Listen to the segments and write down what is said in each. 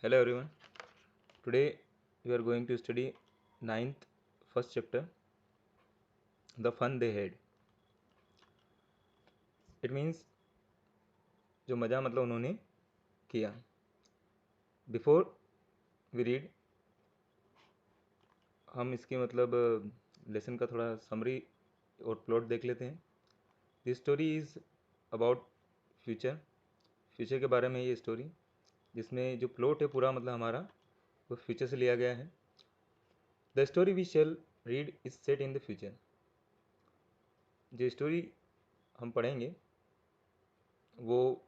Hello everyone. Today we are going to study ninth first chapter, the fun they had. It means जो मज़ा मतलब उन्होंने किया. Before we read, हम इसके मतलब लेसन का थोड़ा समरी और प्लॉट देख लेते हैं. This story is about future के बारे में ये स्टोरी, जिसमें जो प्लॉट है पूरा मतलब हमारा वो फ्यूचर से लिया गया है. The story we shall read is set in the future. जो स्टोरी हम पढ़ेंगे वो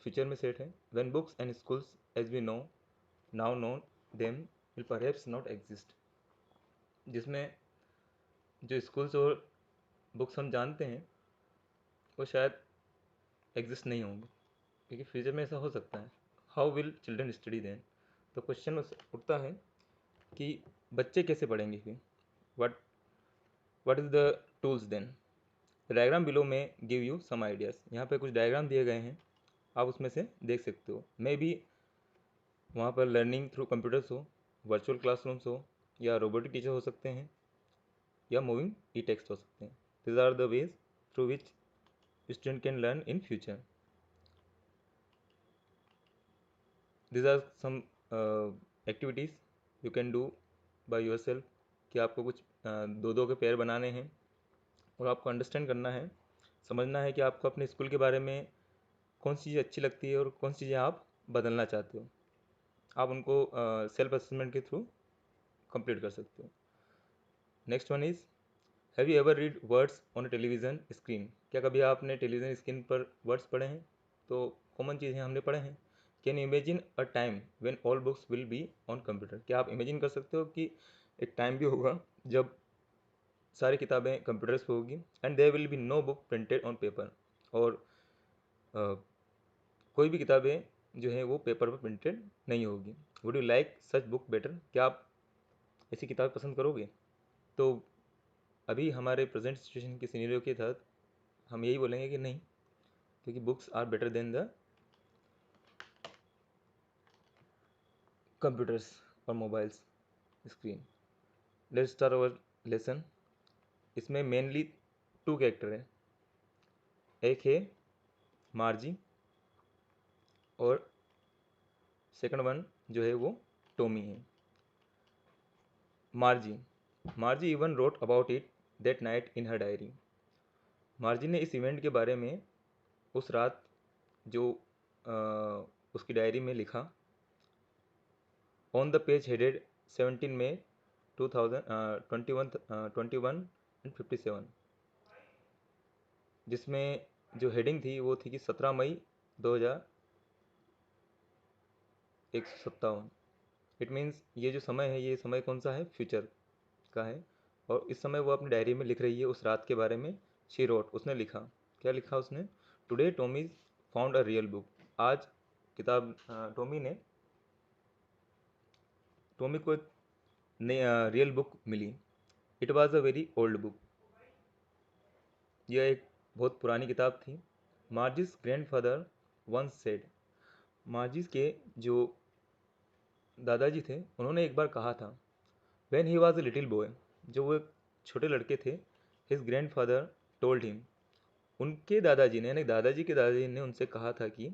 फ्यूचर में सेट है. When books and schools as we know now know them will perhaps not exist. जिसमें जो स्कूल्स और बुक्स हम जानते हैं वो शायद एग्जिस्ट नहीं होंगे, क्योंकि फ्यूचर में ऐसा हो सकता है. How will children study then. तो क्वेश्चन उठता है कि बच्चे कैसे पढ़ेंगे फिर. What is the tools then. Diagram below में गिव यू सम आइडियाज़. यहाँ पे कुछ डायग्राम दिए गए हैं, आप उसमें से देख सकते हो. मे बी वहाँ पर लर्निंग थ्रू कंप्यूटर्स हो, वर्चुअल क्लासरूम्स हो, या रोबोटिक टीचर हो सकते हैं, या मूविंग ई टेक्स्ट हो सकते हैं. These are the ways through which student can learn in future. These are some activities you can do by yourself. कि आपको कुछ दो दो के पेयर बनाने हैं और आपको अंडरस्टैंड करना है, समझना है कि आपको अपने स्कूल के बारे में कौन सी चीज़ अच्छी लगती है और कौन सी चीज़ें आप बदलना चाहते हो. आप उनको सेल्फ असेसमेंट के थ्रू कंप्लीट कर सकते हो. Next one is, have you ever read words on a television screen. क्या कभी आपने टेलीविज़न स्क्रीन पर वर्ड्स पढ़े हैं. तो कॉमन चीज़ें हमने पढ़े हैं. Can you imagine a time when all books will be on computer. क्या आप इमेजिन कर सकते हो कि एक टाइम भी होगा जब सारी किताबें कंप्यूटर्स पर होगी. And there will be no book printed on paper. और कोई भी किताबें जो है वो पेपर पर प्रिंटेड नहीं होगी. Would you like such book better. क्या आप ऐसी किताब पसंद करोगे. तो अभी हमारे प्रेजेंट सिचुएशन के सिनेरियो के तहत हम यही बोलेंगे कि नहीं, क्योंकि books are better than the computers और mobiles screen. Let's start our lesson. इसमें मेनली टू कैरेक्टर हैं. एक है मार्जी और सेकंड वन जो है वो टॉमी है. मार्जी even wrote about it that night in her diary. मार्जी ने इस इवेंट के बारे में उस रात जो उसकी डायरी में लिखा. ऑन द पेज हेडेड 17 मई 2021 जिसमें जो हेडिंग थी वो थी कि 17 मई 2157. इट मीन्स ये जो समय है, ये समय कौन सा है, फ्यूचर का है. और इस समय वो अपनी डायरी में लिख रही है उस रात के बारे में. शी रोट, उसने लिखा. क्या लिखा उसने. Today Tommy found a real book. आज किताब टॉमी को एक नई रियल बुक मिली. It was a very old book. यह एक बहुत पुरानी किताब थी. Margie's grandfather once said. Margie's के जो दादाजी थे उन्होंने एक बार कहा था. When he was a little boy. जो वो एक छोटे लड़के थे. His grandfather told him. उनके दादाजी ने, यानी दादाजी के दादाजी ने उनसे कहा था कि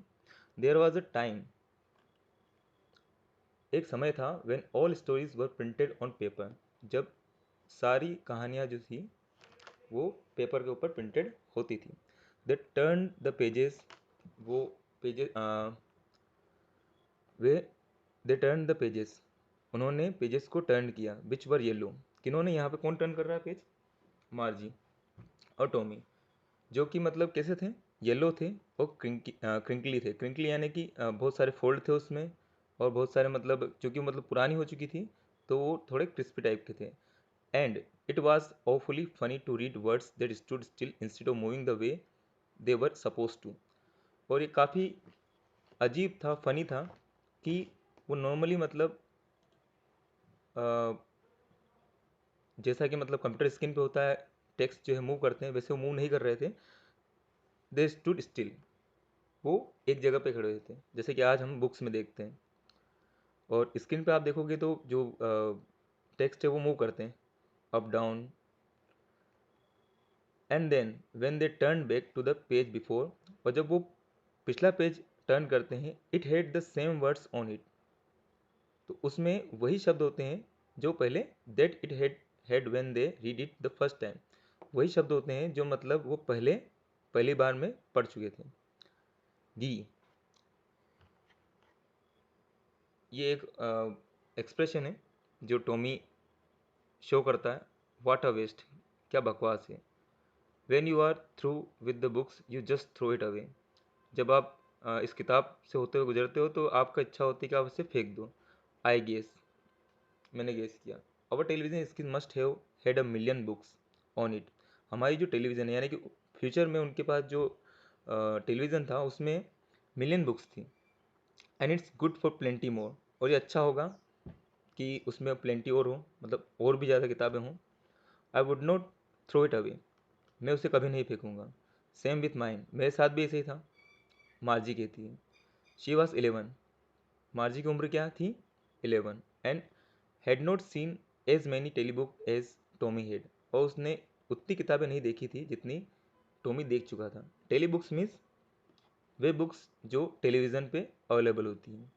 देयर वॉज अ टाइम, एक समय था, when all stories were printed on paper. जब सारी कहानियाँ जो थी वो पेपर के ऊपर प्रिंटेड होती थी. They turn the pages. वो pages way they turn the pages. उन्होंने पेजेस को टर्न किया. Which were yellow. किन्होंने, यहाँ पे कौन टर्न कर रहा है पेज. मार्जी और टॉमी. जो कि मतलब कैसे थे, येलो थे और क्रिंकली थे. क्रिंकली यानी कि बहुत सारे फोल्ड थे उसमें, और बहुत सारे मतलब चूँकि मतलब पुरानी हो चुकी थी तो वो थोड़े क्रिस्पी टाइप के थे. And it was awfully funny to read words that stood still instead of moving the way they were supposed to. और ये काफ़ी अजीब था, फ़नी था कि वो नॉर्मली मतलब जैसा कि मतलब कंप्यूटर स्क्रीन पे होता है, टेक्स्ट जो है मूव करते हैं, वैसे वो मूव नहीं कर रहे थे. They stood still. वो एक जगह पे खड़े हुए थे, जैसे कि आज हम बुक्स में देखते हैं. और स्क्रीन पे आप देखोगे तो जो टेक्स्ट है वो मूव करते हैं up down, and then when they turn back to the page before, और जब वो पिछला पेज टर्न करते हैं, it had the same words on it, तो उसमें वही शब्द होते हैं जो पहले that it had when they read it the first time, वही शब्द होते हैं जो मतलब वो पहली बार में पढ़ चुके थे। गी, ये एक एक्सप्रेशन है जो टॉमी शो करता है, व्हाट अ वेस्ट, क्या बकवास है। When you are through with the books you just throw it away, जब आप इस किताब से होते हुए गुजरते हो तो आपका इच्छा होती है कि आप इसे फेंक दो। आई गेस, मैंने गेस किया। Our television screen must have had a million books on it, हमारी जो टेलीविज़न है यानी कि फ्यूचर में उनके पास जो टेलीविज़न था उसमें मिलियन बुक्स थी। And it's good for plenty more, और ये अच्छा होगा कि उसमें प्लेंटी और हो, मतलब और भी ज़्यादा किताबें हों। I would not throw it away, मैं उसे कभी नहीं फेंकूंगा। सेम विथ माइंड, मेरे साथ भी ऐसे ही था, मार्जी कहती है। शी वॉज 11, मार्जी की उम्र क्या थी, 11, and had not seen as many telebook as Tommy had, और उसने उतनी किताबें नहीं देखी थी जितनी टॉमी देख चुका था। टेली बुक्स मीन्स वे बुक्स जो टेलीविज़न पे अवेलेबल होती हैं।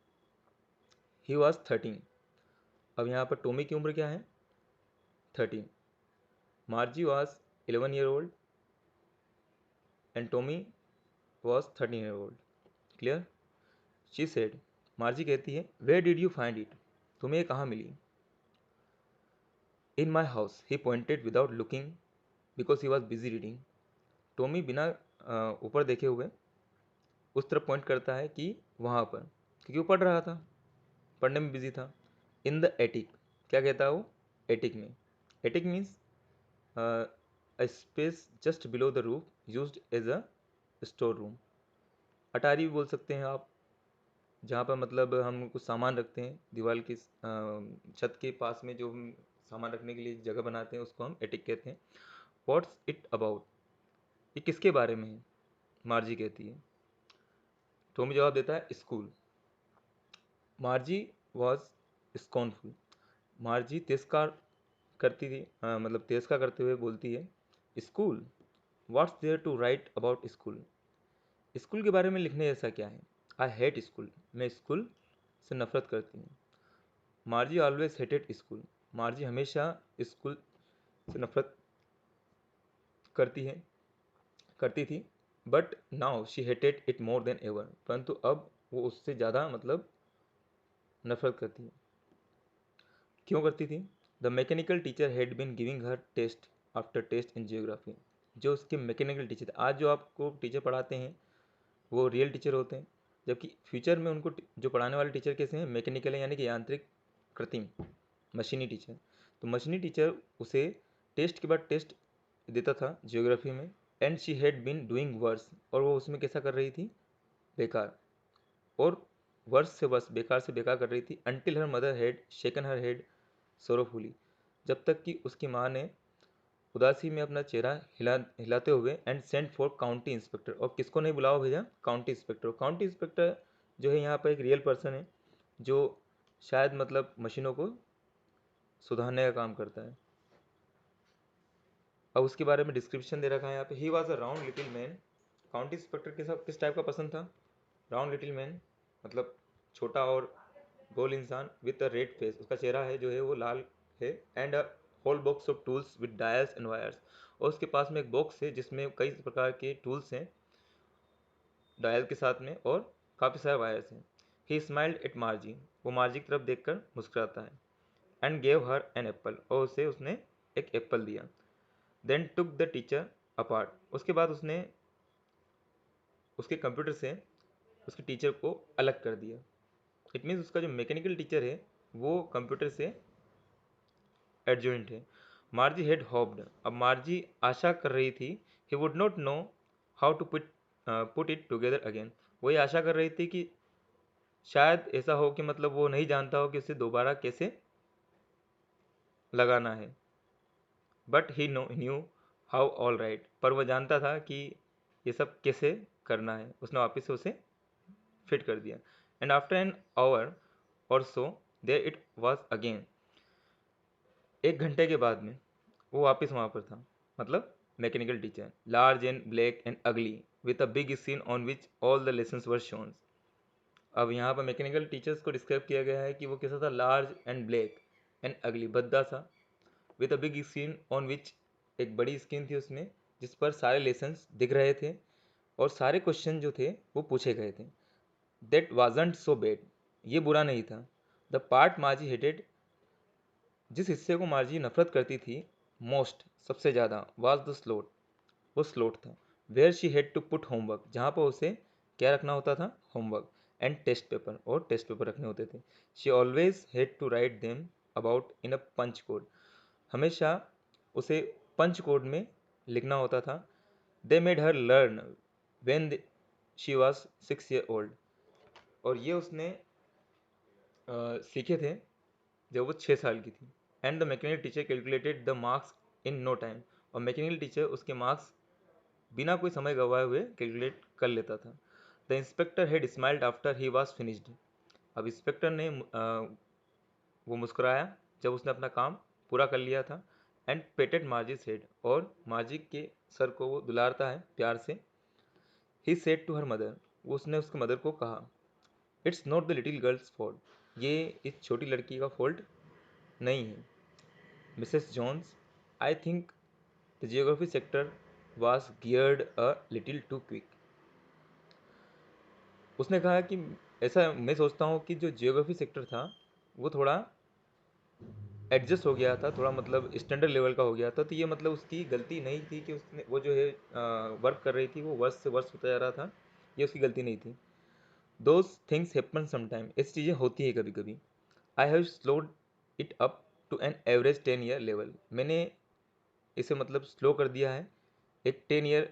ही वॉज 13, अब यहाँ पर टॉमी की उम्र क्या है, 13। Margie was 11 year old and Tommy was 13 year old। Clear. She said, Margie कहती है, where did you find it, तुम्हें ये कहाँ मिली। In my house, he pointed without looking because he was busy reading. Tommy बिना ऊपर देखे हुए उस तरफ पॉइंट करता है कि वहाँ पर, क्योंकि वो पढ़ रहा था, पढ़ने में बिजी था। इन द एटिक, क्या कहता है वो, एटिक में। Attic means a space just below the roof used as a store room. अटारी भी बोल सकते हैं आप, जहाँ पर मतलब हम कुछ सामान रखते हैं, दीवार की छत के पास में जो हम सामान रखने के लिए जगह बनाते हैं उसको हम एटिक कहते हैं। व्हाट्स इट अबाउट, ये किसके बारे में है, मार्जी कहती है। टॉमी जवाब देता है, school. Margie was scornful, Margie तिरस्कार करती थी, मतलब तिरस्कार करते हुए बोलती है, school, what's there to write about school, school के बारे में लिखने जैसा क्या है। आई हेट स्कूल, मैं स्कूल से नफरत करती हूँ। Margie always hated school, Margie हमेशा स्कूल से नफरत करती थी। But now she hated it more than ever, परंतु अब वो उससे ज़्यादा मतलब नफरत करती है। क्यों करती थी। The mechanical teacher had been giving her test after test in geography, जो उसके मैकेनिकल टीचर थे, आज जो आपको टीचर पढ़ाते हैं वो रियल टीचर होते हैं, जबकि फ्यूचर में उनको जो पढ़ाने वाले टीचर कैसे हैं, मैकेनिकल है, यानी कि यांत्रिक, कृत्रिम, मशीनी टीचर। तो मशीनी टीचर उसे टेस्ट के बाद टेस्ट देता था जियोग्राफी में। And she had been doing worse, और वो उसमें कैसा कर रही थी, बेकार, और वर्ष से वर्ष, बेकार से बेकार कर रही थी। Until her mother had shaken her head sorrowfully, जब तक कि उसकी माँ ने उदासी में अपना चेहरा हिलाते हुए and sent for county inspector, और किसको नहीं बुलावा भेजा, काउंटी इंस्पेक्टर। काउंटी इंस्पेक्टर जो है यहाँ पर एक रियल पर्सन है जो शायद मतलब मशीनों को सुधारने का काम करता है। अब उसके बारे में डिस्क्रिप्शन दे रखा है यहाँ पे। ही was a round little man, county inspector के साथ किस टाइप का पसंद था, राउंड लिटिल मैन, मतलब छोटा और गोल इंसान, विथ अ रेड फेस, उसका चेहरा है जो है वो लाल है। And a whole box of tools with dials and wires, और उसके पास में एक बॉक्स है जिसमें कई प्रकार के टूल्स हैं डायल के साथ में, और काफ़ी सारे वायर्स हैं। ही स्माइल्ड एट मार्जी, वो मार्जी की तरफ देखकर मुस्कुराता है। And gave her an apple, और उसे उसने एक एप्पल दिया। Then took the teacher apart, उसके बाद उसने उसके कंप्यूटर से उसके टीचर को अलग कर दिया। इट मीन्स उसका जो मैकेनिकल टीचर है वो कंप्यूटर से एडजॉइंट है। मार्जी हेड होप्ड, अब मार्जी आशा कर रही थी, he would not know how to put it together again, वही आशा कर रही थी कि शायद ऐसा हो कि मतलब वो नहीं जानता हो कि उसे दोबारा कैसे लगाना है। But he knew how all right, पर वह जानता था कि ये सब कैसे करना है, उसने वापस से उसे फिट कर दिया। And after an hour or so there it was again. एक घंटे के बाद में वो वापस वहाँ पर था, मतलब mechanical teacher, large and black and ugly with a big screen on which all the lessons were shown. अब यहाँ पर मैकेनिकल टीचर्स को डिस्क्राइब किया गया है कि वो कैसा था, लार्ज एंड ब्लैक एंड अगली, भद्दा सा, with a big screen on विच, एक बड़ी स्क्रीन थी उसमें जिस पर सारे लेसन्स दिख रहे थे और सारे क्वेश्चन जो थे वो पूछे गए थे। दैट वाजंट सो बैड, ये बुरा नहीं था। द पार्ट मार्जी हेटेड, जिस हिस्से को मार्जी नफरत करती थी मोस्ट, सबसे ज़्यादा, वाज द स्लोट, वो स्लोट था। Where she had to put homework, जहाँ पर उसे क्या रखना होता था, होमवर्क, एंड टेस्ट पेपर, और टेस्ट पेपर रखने होते थे। She always had to write them about in a punch code, हमेशा उसे पंच कोड में लिखना होता था। They made her learn when she was 6 year old, और ये उसने सीखे थे जब वो 6 साल की थी। And the mechanical teacher calculated the marks in no time, और मैकेनिकल टीचर उसके मार्क्स बिना कोई समय गवाए हुए कैलकुलेट कर लेता था। The inspector had smiled after he was finished, अब इंस्पेक्टर ने वो मुस्कुराया जब उसने अपना काम पूरा कर लिया था। एंड पेटेड मार्जिस हेड, और मार्जी के सर को वो दुलारता है प्यार से। He said to her mother, वो उसने उसके मदर को कहा, it's not the little girl's fault, ये इस छोटी लड़की का फॉल्ट नहीं है। Mrs Jones, I think the geography sector was geared a little too quick, उसने कहा कि ऐसा मैं सोचता हूँ कि जो जियोग्राफी सेक्टर था वो थोड़ा एडजस्ट हो गया था, थोड़ा मतलब स्टैंडर्ड लेवल का हो गया था। तो ये मतलब उसकी गलती नहीं थी कि उसने वो जो है वर्क कर रही थी वो वर्ष से वर्ष होता जा रहा था, ये उसकी गलती नहीं थी। दोज थिंग्स हैपन समटाइम, ऐसी चीज़ें होती है कभी कभी। I have slowed it up to an average 10 year level, मैंने इसे मतलब स्लो कर दिया है एक 10 year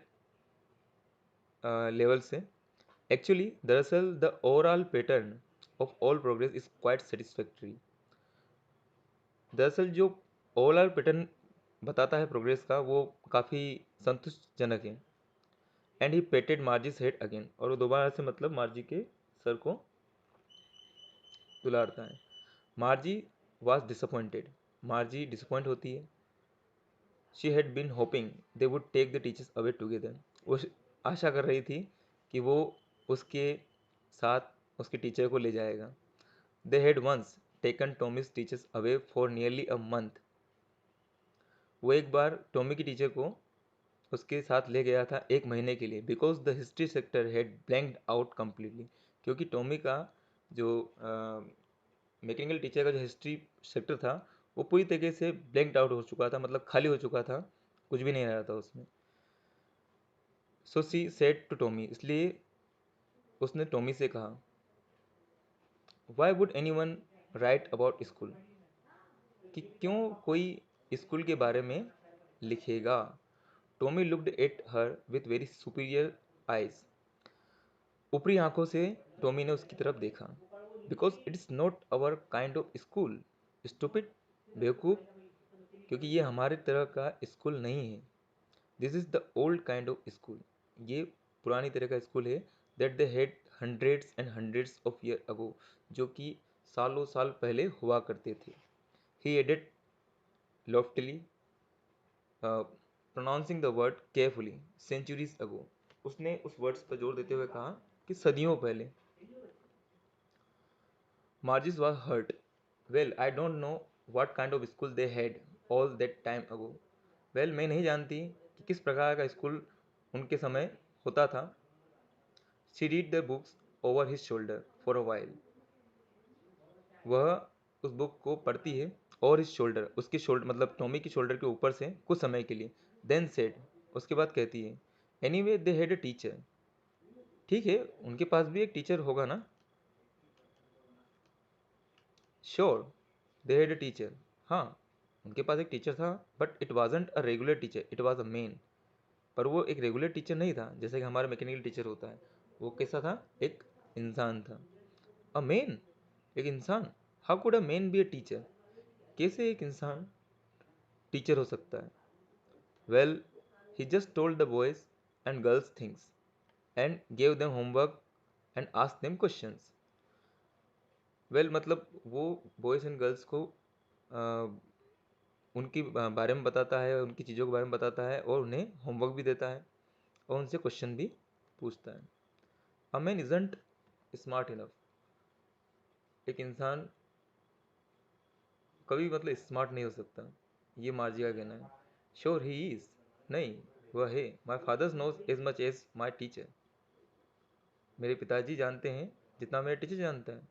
लेवल से। एक्चुअली दरअसल the overall pattern of all progress is quite satisfactory, दरअसल जो ओवरऑल पैटर्न बताता है प्रोग्रेस का वो काफ़ी संतुष्टजनक है। And he patted Margie's head again, और वो दोबारा से मतलब मार्जी के सर को दुलारता है। Margie was disappointed, Margie disappoint होती है। She had been hoping they would take the teachers away together, वो आशा कर रही थी कि वो उसके साथ उसके टीचर को ले जाएगा। They had once taken Tommy's teachers away for nearly a month, वो एक बार टॉमी की टीचर को उसके साथ ले गया था एक महीने के लिए। Because the history sector had blanked out completely, क्योंकि टॉमी का जो मैकेनिकल टीचर का जो हिस्ट्री सेक्टर था वो पूरी तरीके से ब्लैंक्ड आउट हो चुका था, मतलब खाली हो चुका था, कुछ भी नहीं रहा था उसमें। सो सी सेड टू टॉमी, इसलिए उसने टॉमी से कहा, why would any one right about school, कि क्यों कोई स्कूल के बारे में लिखेगा। Tommy looked at her with very superior eyes, ऊपरी आंखों से टॉमी ने उसकी तरफ देखा। Because it is not our kind of school, stupid, बेवकूफ़, क्योंकि ये हमारे तरह का स्कूल नहीं है। This is the old kind of school, ये पुरानी तरह का स्कूल है। That they had hundreds and hundreds of year ago, जो कि सालों साल पहले हुआ करते थे। He added loftily, pronouncing the word carefully, centuries ago, उसने उस वर्ड्स पर जोर देते हुए कहा कि सदियों पहले। Margie's was hurt, well I don't know what kind of school they had all that time ago, well मैं नहीं जानती कि किस प्रकार का स्कूल उनके समय होता था। She read the books over his shoulder for a while, वह उस बुक को पढ़ती है और इस शोल्डर, उसके शोल्डर मतलब टॉमी की शोल्डर के ऊपर से कुछ समय के लिए। देन सेड, उसके बाद कहती है, anyway they had a teacher, ठीक है उनके पास भी एक टीचर होगा ना। Sure they had a teacher, हाँ उनके पास एक टीचर था, but it wasn't a regular teacher, it was a main, पर वो एक रेगुलर टीचर नहीं था जैसे कि हमारा मैकेनिकल टीचर होता है। वो कैसा था, एक इंसान था। अ मैन, एक इंसान, how could a man be a teacher, कैसे एक इंसान टीचर हो सकता है। Well he just told the boys and girls things and gave them homework and ask them questions. Well मतलब वो बॉयज़ एंड गर्ल्स को उनकी बारे में बताता है, उनकी चीज़ों के बारे में बताता है और उन्हें होमवर्क भी देता है और उनसे क्वेश्चन भी पूछता है। A man isn't smart enough. एक इंसान कभी मतलब स्मार्ट नहीं हो सकता, ये मार्जी का कहना है। Sure he is. नहीं, वह है। My father's knows as much as my teacher. मेरे पिताजी जानते हैं जितना मेरा टीचर जानता है।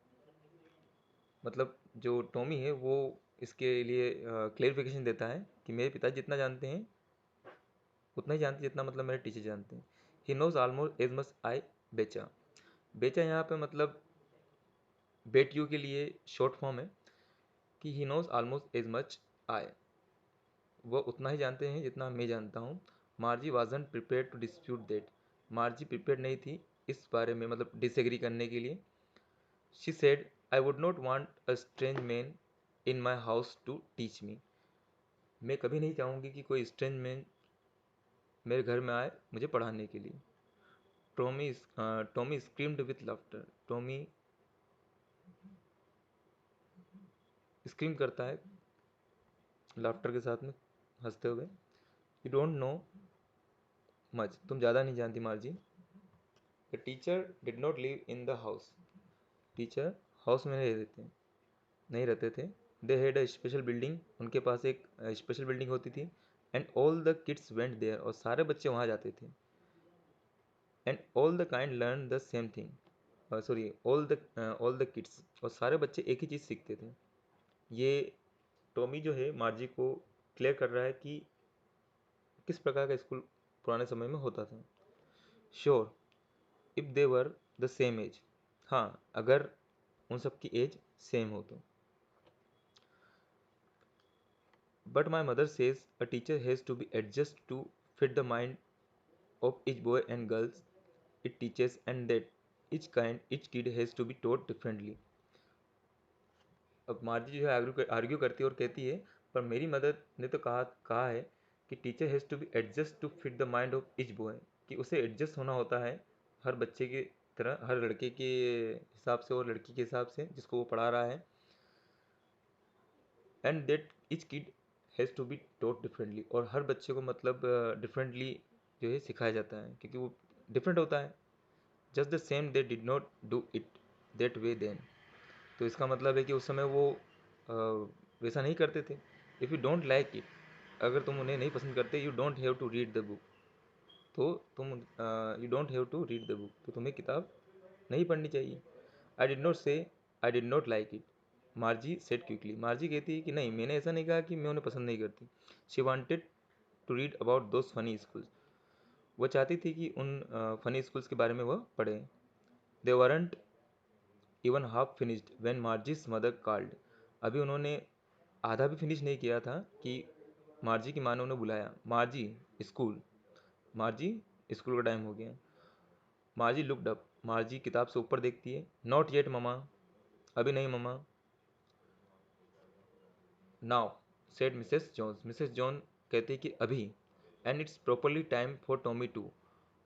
मतलब जो टॉमी है वो इसके लिए क्लेरिफिकेशन देता है कि मेरे पिताजी जितना जानते हैं उतना ही जानते जितना मतलब मेरे टीचर जानते हैं। He knows almost as much I betcha. Betcha यहाँ पे मतलब बेट यू के लिए शॉर्ट फॉर्म है कि he knows almost as much I. वह उतना ही जानते हैं जितना मैं जानता हूँ। Margie wasn't prepared to dispute that. Margie prepare नहीं थी इस बारे में मतलब डिसएग्री करने के लिए। She said I would not want a strange man in my house to teach me. मैं कभी नहीं चाहूँगी कि कोई स्ट्रेंज मैन मेरे घर में आए मुझे पढ़ाने के लिए। Tommy screamed with laughter. Tommy scream करता है लाफ्टर के साथ में, हंसते हुए। You don't know much. तुम ज़्यादा नहीं जानती Margie. The teacher did not live in the house. Teacher house में नहीं रहते थे। They had a special building. उनके पास एक स्पेशल बिल्डिंग होती थी। And all the kids went there. और सारे बच्चे वहाँ जाते थे। And all the kind learn the same thing. Sorry, all the kids. और सारे बच्चे एक ही चीज़ सीखते थे। ये टॉमी जो है मार्जी को क्लियर कर रहा है कि किस प्रकार का स्कूल पुराने समय में होता था। Sure, if they were the same age. हाँ, अगर उन सब की एज सेम हो तो। But my mother says a teacher has to be adjust to fit the mind of each boy and girls it teaches, and that each kid has to be taught differently. अब मार्जी जो है argue करती है और कहती है पर मेरी मदर ने तो कहा है कि teacher has to be adjust to fit the mind of each boy, कि उसे एडजस्ट होना होता है हर बच्चे की तरह, हर लड़के के हिसाब से और लड़की के हिसाब से जिसको वो पढ़ा रहा है। And that each kid has to be taught differently. और हर बच्चे को मतलब डिफरेंटली जो है सिखाया जाता है क्योंकि वो डिफरेंट होता है। Just the same they did not do it that way then. तो इसका मतलब है कि उस समय वो वैसा नहीं करते थे। If you don't like it, अगर तुम उन्हें नहीं पसंद करते, you don't have to read the book. तो तुम you don't have to read the book, तो तुम्हें किताब नहीं पढ़नी चाहिए। आई डिड नॉट से I did not like it, मार्जी said quickly. मार्जी कहती है कि नहीं, मैंने ऐसा नहीं कहा कि मैं उन्हें पसंद नहीं करती। She wanted to read about those funny schools. वो चाहती थी कि उन फनी स्कूल्स के बारे में वह पढ़े। They weren't even half finished when Margie's mother called. अभी उन्होंने आधा भी फिनिश नहीं किया था कि मार्जी की माँ ने उन्हें बुलाया। मार्जी, स्कूल। मार्जी, स्कूल का टाइम हो गया। मार्जी लुकड अप। मार्जी किताब से ऊपर देखती है। Not yet mama. अभी नहीं mama. Now, said Mrs Jones. Mrs John कहती कि अभी। And it's properly time for Tommy too.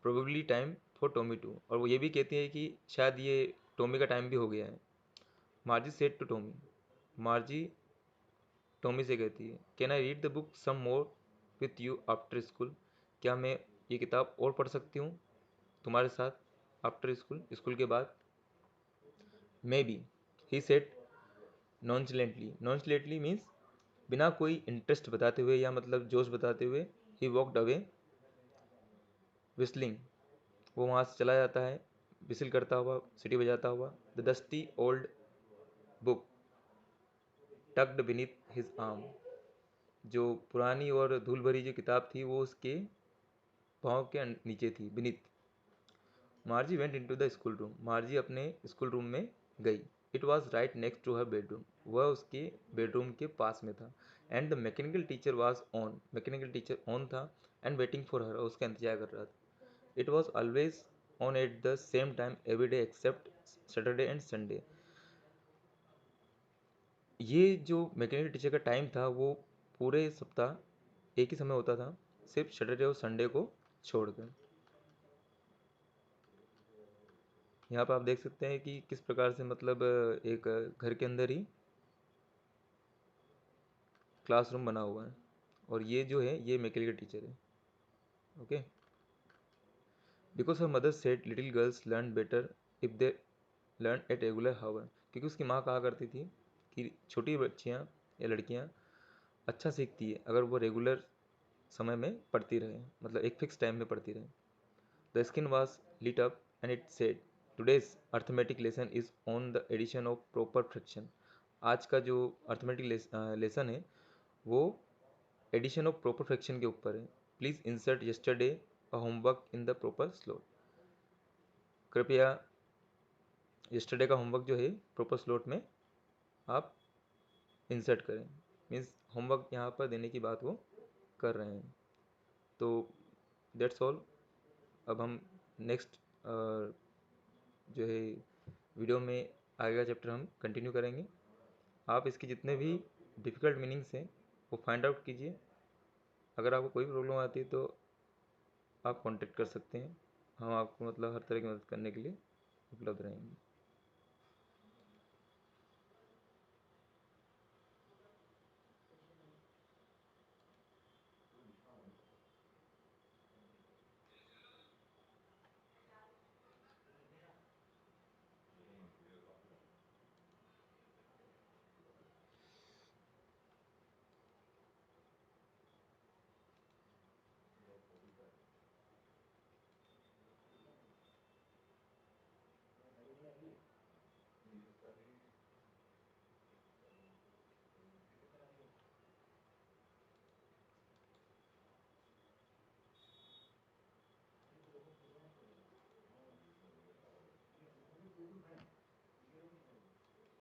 Probably time for Tommy too. और वो ये भी कहती है कि शायद ये टॉमी का टाइम भी हो गया है। Margie said to Tommy. Margie Tommy से कहती है can I read the book some more with you after school. क्या मैं ये किताब और पढ़ सकती हूँ तुम्हारे साथ आफ्टर स्कूल, स्कूल के बाद। May be, he said nonchalantly. Nonchalantly means बिना कोई इंटरेस्ट बताते हुए या मतलब जोश बताते हुए। He walked away whistling. वो वहाँ से चला जाता है विसिल करता हुआ, सीटी बजाता हुआ। The dusty old book tucked beneath his arm. जो पुरानी और धूल भरी जो किताब थी वो उसके पाँव के नीचे थी, beneath. Margie went into the school room. Margie अपने स्कूल रूम में गई। It was right next to her bedroom. वह उसके बेडरूम के पास में था। And the mechanical teacher was on. Mechanical teacher on था एंड वेटिंग फॉर हर। उसका इंतजार कर रहा था। It was always on at the same time every day except Saturday and Sunday. ये जो मैकेनिकल टीचर का टाइम था वो पूरे सप्ताह एक ही समय होता था, सिर्फ सैटरडे और संडे को छोड़कर। यहाँ पर आप देख सकते हैं कि किस प्रकार से मतलब एक घर के अंदर ही क्लासरूम बना हुआ है, और ये जो है ये मैकेल का टीचर है। Okay, because her mother said little girls learn better if they learn at regular hour, क्योंकि उसकी माँ कहा करती थी कि छोटी बच्चियाँ या लड़कियाँ अच्छा सीखती है अगर वो रेगुलर समय में पढ़ती रहे, मतलब एक फिक्स टाइम में पढ़ती रहे। The skin was lit up and it said, today's arithmetic lesson is on the addition of proper fraction। आज का जो अर्थमेटिक लेसन है वो एडिशन ऑफ प्रॉपर फ्रैक्शन के ऊपर है। Please insert yesterday a homework in the proper slot. कृपया yesterday का होमवर्क जो है प्रॉपर स्लॉट में आप इंसर्ट करें। मीन्स होमवर्क यहाँ पर देने की बात वो कर रहे हैं। तो दैट्स ऑल। अब हम नेक्स्ट जो है वीडियो में आगे का चैप्टर हम कंटिन्यू करेंगे। आप इसके जितने भी डिफ़िकल्ट मीनिंग्स हैं वो फाइंड आउट कीजिए। अगर आपको कोई प्रॉब्लम आती है तो आप कांटेक्ट कर सकते हैं, हम आपको मतलब हर तरह की मदद करने के लिए उपलब्ध रहेंगे।